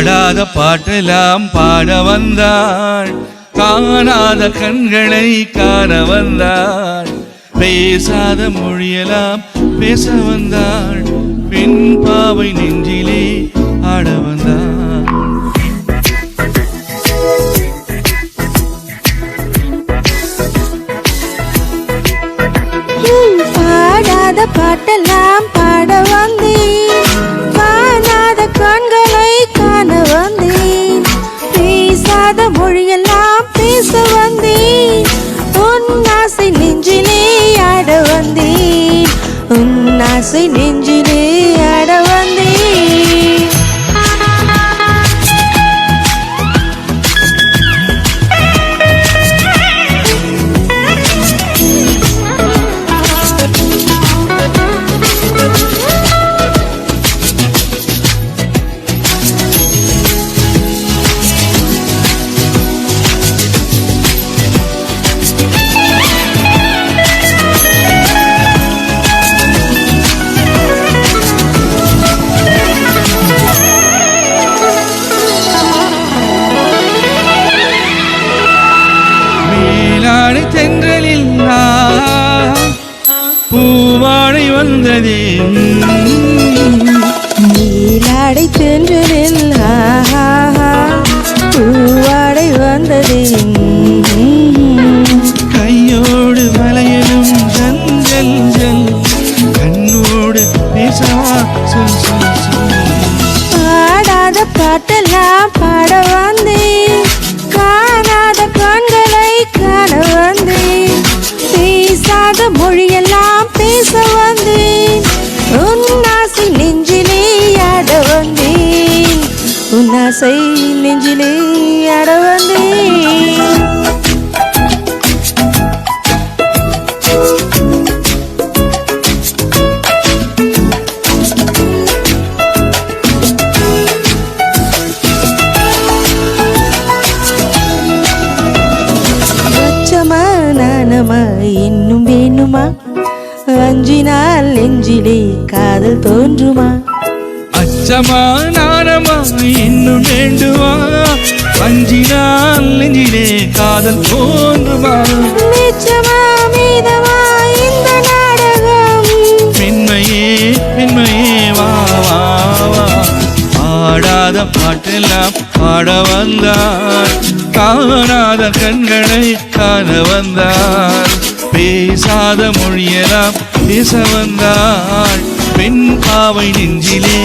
பாடாத பாட்டெல்லாம் பாட வந்தாள், காணாத கண்களை காண வந்தாள், பேசாத மொழியெல்லாம் பேச வந்தாள், பெண் பாவை நெஞ்சிலே ஆட வந்தாள். பாடாத பாட்டெல்லாம் பாட வந்தேன், காணாத கண்களை காண வந்தேன், பேசாத மொழியெல்லாம் பேச வந்தேன், உன் ஆசை நெஞ்சிலே ஆட வந்தேன், உன் ஆசை நெஞ்சிலே ஆட வந்தேன். தென்றலில் பூவாடை வந்ததே, நீலாடை தென்றலில் பூவாடை வந்ததே, கையோடு வளையலும் ஜஞ்சல் ஜல், கண்ணோடு பேசவா சொல் சொல் சொல். பாடாத பாட்டெல்லாம் பாட வந்தேன், காணாத கண்களை காண வந்தேன், பேசாத மொழியெல்லாம் பேச வந்தேன், உன் ஆசை நெஞ்சிலே ஆட வந்தேன், உன் ஆசை நெஞ்சிலே ஆட வந்தேன். இன்னும் வேணுமா, அஞ்சினால் நெஞ்சிலே காதல் தோன்றுமா, அச்சமா நாணமா இன்னும் வேண்டுமா, அஞ்சினால் நெஞ்சிலே காதல் தோன்றுமா, நிச்சயமா மீதமா இந்த நாடகம், பெண்மையே பெண்மையே வா வா வா. பாடாத பாட்டெல்லாம் பாட வந்தாள், காணாத கண்களை காண வந்தாள், பேசாத மொழியெல்லாம் பேச வந்தாள், பெண் பாவை நெஞ்சிலே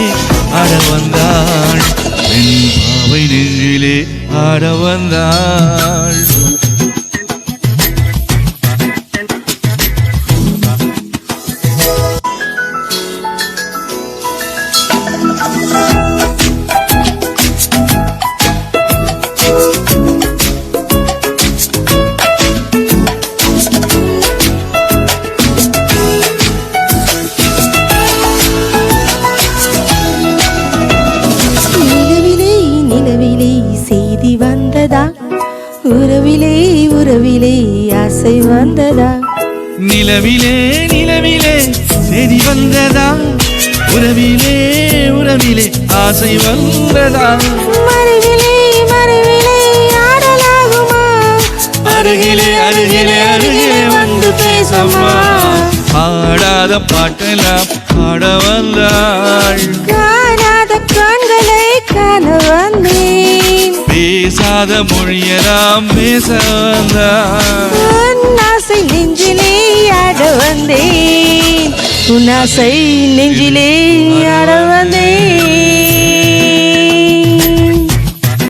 ஆட வந்தாள், பெண் பாவை நெஞ்சிலே ஆட வந்தாள். வந்ததா, உறவிலே உறவிலே ஆசை வந்ததா, நிலவிலே நிலவிலே செய்தி வந்ததா, உறவிலே உறவிலே ஆசை வந்ததா, மறைவிலே மறைவிலே ஆடலாகுமா, அருகிலே அருகிலே அருகிலே வந்து பேசம்மா. பாடாத பாட்டெல்லாம் பாட வந்தாள், காணாத கண்களை காண வந்தேன், பேசாத மொழியெல்லாம் பேச வந்தாள், உன் ஆசை நெஞ்சிலே ஆட வந்தேன், உன் ஆசை நெஞ்சிலே ஆட வந்தேன்.